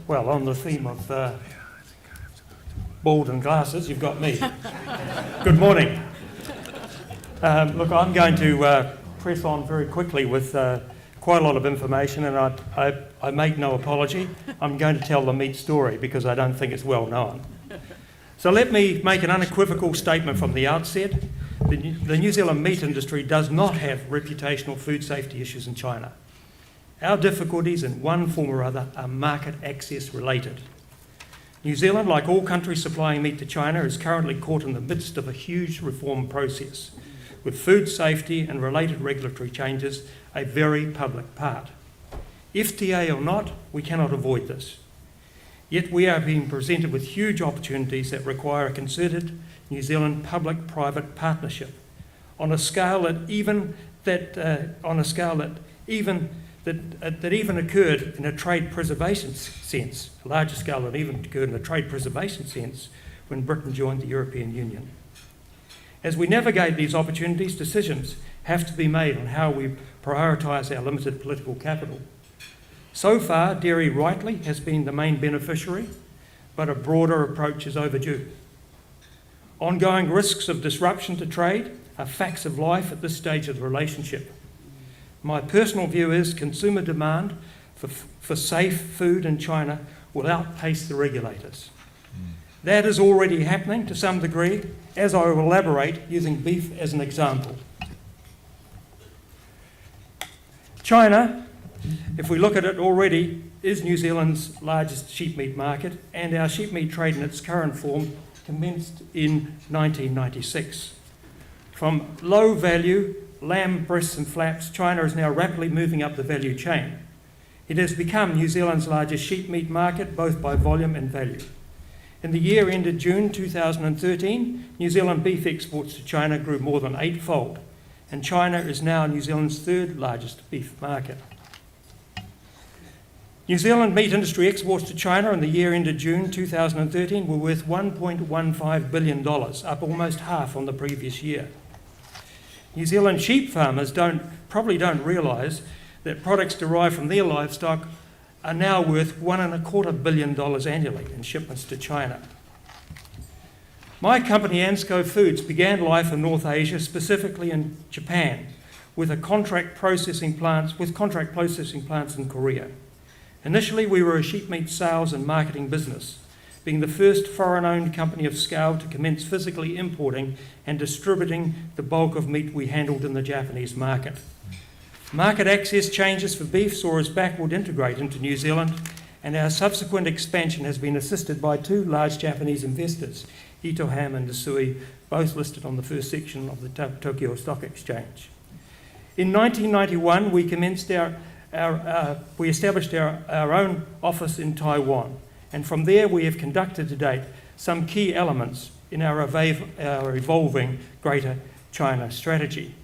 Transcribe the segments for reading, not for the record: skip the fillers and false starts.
Well, on the theme of bald and glasses, you've got me. Good morning. Look, I'm going to press on very quickly with quite a lot of information, and I make no apology. I'm going to tell the meat story because I don't think it's well known. So let me make an unequivocal statement from the outset. The New Zealand meat industry does not have reputational food safety issues in China. Our difficulties in one form or other are market access related. New Zealand, like all countries supplying meat to China, is currently caught in the midst of a huge reform process, with food safety and related regulatory changes a very public part. FTA or not, we cannot avoid this. Yet we are being presented with huge opportunities that require a concerted New Zealand public-private partnership on a scale that even occurred in a trade preservation sense, a larger scale that even occurred in a trade preservation sense when Britain joined the European Union. As we navigate these opportunities, decisions have to be made on how we prioritise our limited political capital. So far, dairy rightly has been the main beneficiary, but a broader approach is overdue. Ongoing risks of disruption to trade are facts of life at this stage of the relationship. My personal view is consumer demand for safe food in China will outpace the regulators. That is already happening to some degree, as I will elaborate using beef as an example. China, if we look at it already, is New Zealand's largest sheep meat market, and our sheep meat trade in its current form commenced in 1996. From low value lamb breasts and flaps, China is now rapidly moving up the value chain. It has become New Zealand's largest sheep meat market, both by volume and value. In the year ended June 2013, New Zealand beef exports to China grew more than eightfold, and China is now New Zealand's third largest beef market. New Zealand meat industry exports to China in the year ended June 2013 were worth $1.15 billion, up almost half on the previous year. New Zealand sheep farmers probably don't realise that products derived from their livestock are now worth $1.25 billion annually in shipments to China. My company ANZCO Foods began life in North Asia, specifically in Japan, with contract processing plants in Korea. Initially, we were a sheep meat sales and marketing business, being the first foreign-owned company of scale to commence physically importing and distributing the bulk of meat we handled in the Japanese market. Market access changes for beef saw us backward integrate into New Zealand, and our subsequent expansion has been assisted by two large Japanese investors, Ito Ham and Nisui, both listed on the first section of the Tokyo Stock Exchange. In 1991, we established our own office in Taiwan, and from there we have conducted to date some key elements in our evolving Greater China strategy.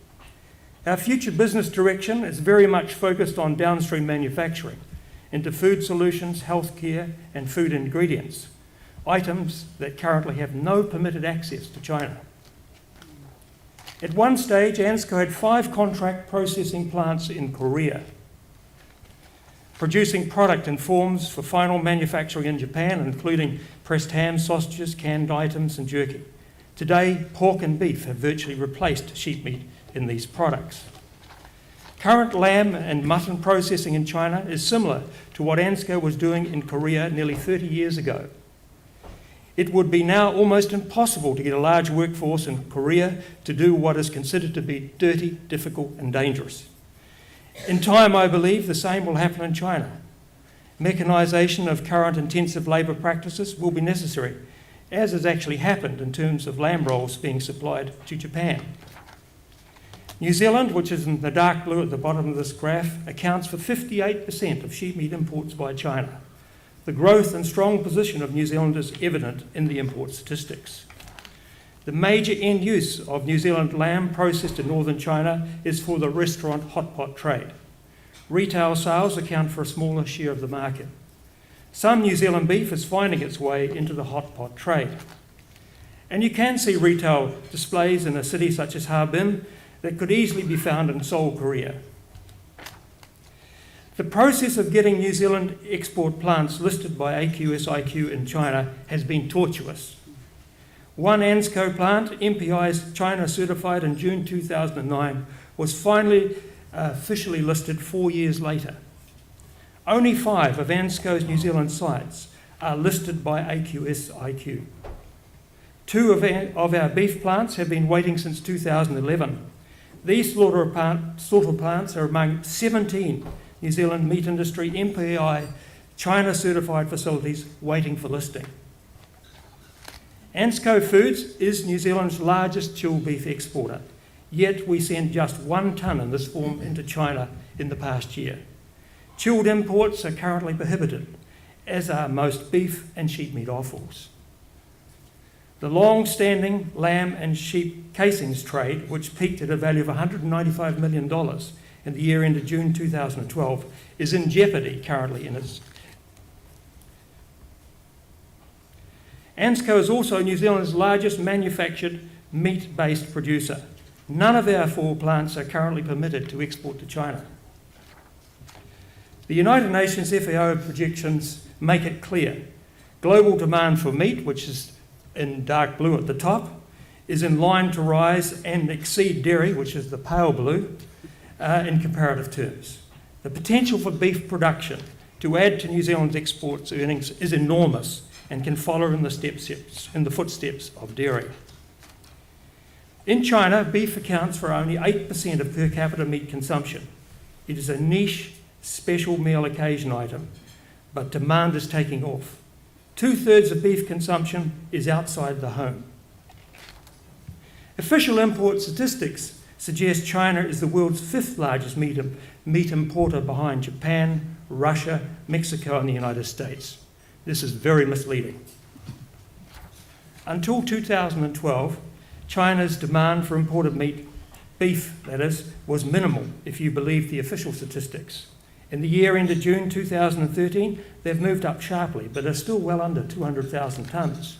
Our future business direction is very much focused on downstream manufacturing into food solutions, healthcare and food ingredients, items that currently have no permitted access to China. At one stage, ANZCO had 5 contract processing plants in Korea, producing product in forms for final manufacturing in Japan, including pressed ham, sausages, canned items and jerky. Today, pork and beef have virtually replaced sheep meat in these products. Current lamb and mutton processing in China is similar to what ANZCO was doing in Korea nearly 30 years ago. It would be now almost impossible to get a large workforce in Korea to do what is considered to be dirty, difficult and dangerous. In time, I believe the same will happen in China. Mechanisation of current intensive labour practices will be necessary, as has actually happened in terms of lamb rolls being supplied to Japan. New Zealand, which is in the dark blue at the bottom of this graph, accounts for 58% of sheep meat imports by China. The growth and strong position of New Zealand is evident in the import statistics. The major end use of New Zealand lamb processed in northern China is for the restaurant hot pot trade. Retail sales account for a smaller share of the market. Some New Zealand beef is finding its way into the hot pot trade. And you can see retail displays in a city such as Harbin that could easily be found in Seoul, Korea. The process of getting New Zealand export plants listed by ANZCO in China has been tortuous. One ANZCO plant, MPI's China certified in June 2009, was finally officially listed 4 years later. Only 5 of ANZCO's New Zealand sites are listed by ANZCO. 2 of our beef plants have been waiting since 2011. These slaughter plants are among 17 New Zealand meat industry MPI China certified facilities waiting for listing. ANZCO Foods is New Zealand's largest chilled beef exporter, yet we sent just 1 tonne in this form into China in the past year. Chilled imports are currently prohibited, as are most beef and sheep meat offals. The long-standing lamb and sheep casings trade, which peaked at a value of $195 million in the year ended June 2012, is in jeopardy currently in its... ANZCO is also New Zealand's largest manufactured meat-based producer. None of our 4 plants are currently permitted to export to China. The United Nations FAO projections make it clear. Global demand for meat, which is in dark blue at the top, is in line to rise and exceed dairy, which is the pale blue, in comparative terms. The potential for beef production to add to New Zealand's exports earnings is enormous and can follow in the footsteps of dairy. In China, beef accounts for only 8% of per capita meat consumption. It is a niche, special meal occasion item, but demand is taking off. 2/3 of beef consumption is outside the home. Official import statistics suggest China is the world's 5th largest meat importer behind Japan, Russia, Mexico and the United States. This is very misleading. Until 2012, China's demand for imported meat, beef that is, was minimal if you believe the official statistics. In the year ended June 2013, they've moved up sharply, but are still well under 200,000 tonnes.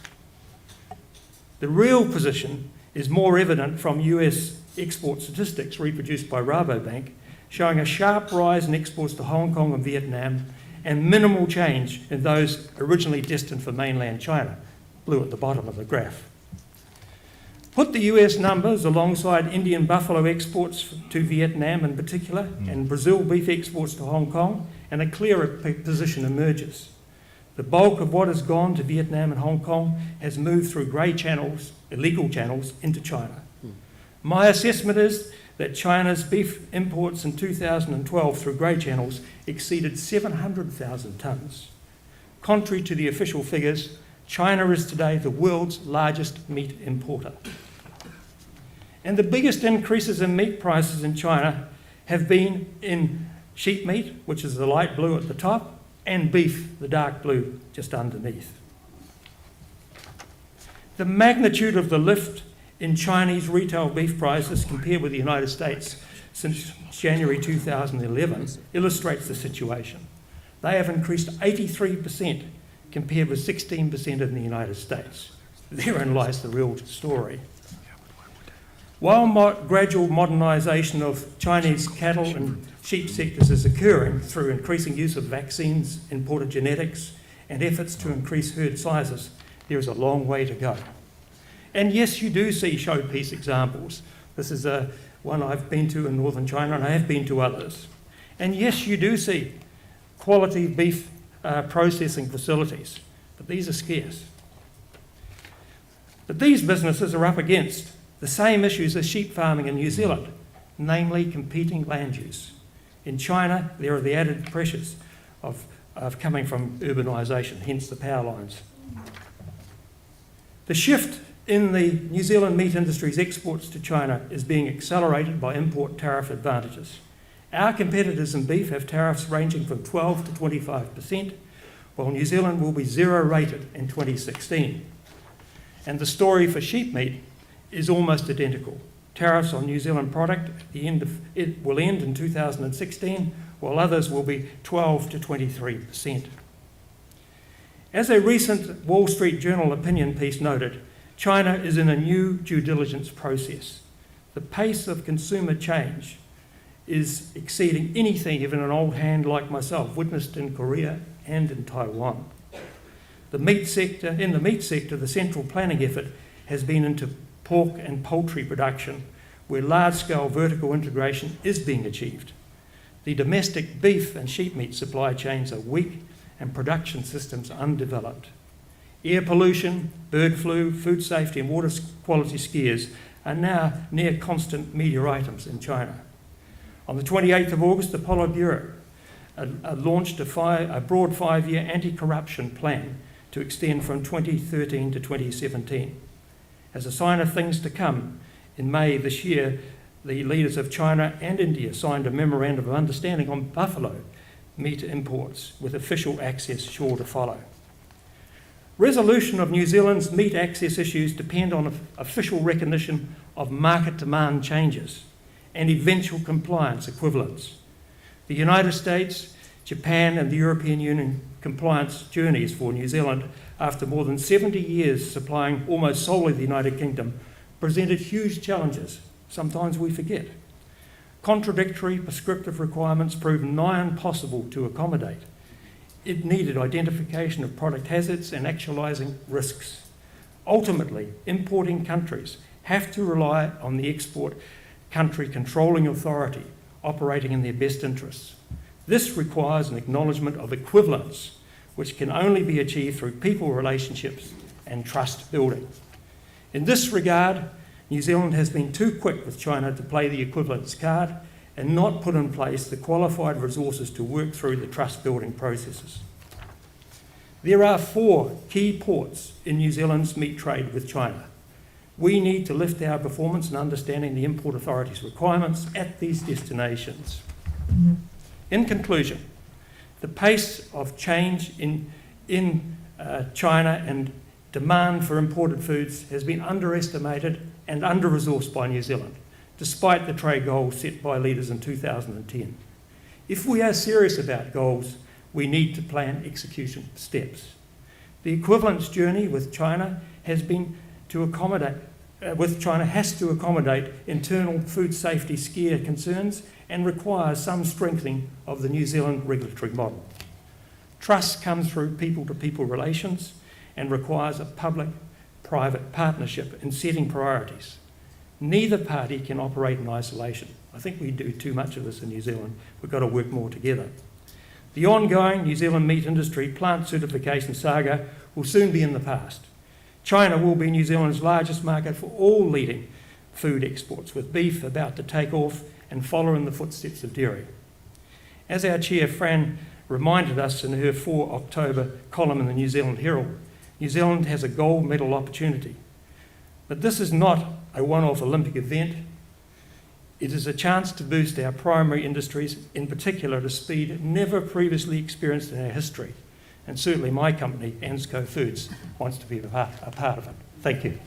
The real position is more evident from US export statistics reproduced by Rabobank, showing a sharp rise in exports to Hong Kong and Vietnam and minimal change in those originally destined for mainland China, blue at the bottom of the graph. Put the US numbers alongside Indian buffalo exports to Vietnam in particular and Brazil beef exports to Hong Kong, and a clearer position emerges. The bulk of what has gone to Vietnam and Hong Kong has moved through grey channels, illegal channels, into China. My assessment is that China's beef imports in 2012 through grey channels exceeded 700,000 tonnes. Contrary to the official figures, China is today the world's largest meat importer. And the biggest increases in meat prices in China have been in sheep meat, which is the light blue at the top, and beef, the dark blue, just underneath. The magnitude of the lift in Chinese retail beef prices compared with the United States since January 2011 illustrates the situation. They have increased 83% compared with 16% in the United States. Therein lies the real story. While gradual modernisation of Chinese cattle and sheep sectors is occurring through increasing use of vaccines, imported genetics, and efforts to increase herd sizes, there is a long way to go. And yes, you do see showpiece examples. This is one I've been to in northern China, and I have been to others. And yes, you do see quality beef processing facilities, but these are scarce. But these businesses are up against the same issues as sheep farming in New Zealand, namely competing land use. In China, there are the added pressures of coming from urbanisation, hence the power lines. The shift in the New Zealand meat industry's exports to China is being accelerated by import tariff advantages. Our competitors in beef have tariffs ranging from 12 to 25%, while New Zealand will be zero rated in 2016. And the story for sheep meat is almost identical. Tariffs on New Zealand product at the end of it will end in 2016, while others will be 12 to 23%. As a recent Wall Street Journal opinion piece noted, China is in a new due diligence process. The pace of consumer change is exceeding anything even an old hand like myself witnessed in Korea and in Taiwan. In the meat sector, the central planning effort has been into pork and poultry production, where large-scale vertical integration is being achieved. The domestic beef and sheep meat supply chains are weak and production systems undeveloped. Air pollution, bird flu, food safety and water quality scares are now near constant media items in China. On the 28th of August, the Politburo launched a broad 5-year anti-corruption plan to extend from 2013 to 2017. As a sign of things to come, in May this year, the leaders of China and India signed a memorandum of understanding on buffalo meat imports, with official access sure to follow. Resolution of New Zealand's meat access issues depend on official recognition of market demand changes and eventual compliance equivalence. The United States, Japan and the European Union compliance journeys for New Zealand, after more than 70 years supplying almost solely the United Kingdom, presented huge challenges. Sometimes we forget. Contradictory prescriptive requirements proved nigh impossible to accommodate. It needed identification of product hazards and actualising risks. Ultimately, importing countries have to rely on the export country controlling authority operating in their best interests. This requires an acknowledgement of equivalence, which can only be achieved through people relationships and trust building. In this regard, New Zealand has been too quick with China to play the equivalence card and not put in place the qualified resources to work through the trust building processes. There are 4 key ports in New Zealand's meat trade with China. We need to lift our performance in understanding the import authorities' requirements at these destinations. In conclusion, the pace of change in China and demand for imported foods has been underestimated and under-resourced by New Zealand, despite the trade goals set by leaders in 2010. If we are serious about goals, we need to plan execution steps. The equivalence journey with China has to accommodate internal food safety scare concerns and requires some strengthening of the New Zealand regulatory model. Trust comes through people-to-people relations and requires a public-private partnership in setting priorities. Neither party can operate in isolation. I think we do too much of this in New Zealand. We've got to work more together. The ongoing New Zealand meat industry plant certification saga will soon be in the past. China will be New Zealand's largest market for all leading food exports, with beef about to take off and follow in the footsteps of dairy. As our Chair Fran reminded us in her 4 October column in the New Zealand Herald, New Zealand has a gold medal opportunity. But this is not a one-off Olympic event. It is a chance to boost our primary industries, in particular at a speed never previously experienced in our history. And certainly my company, ANZCO Foods, wants to be a part of it. Thank you.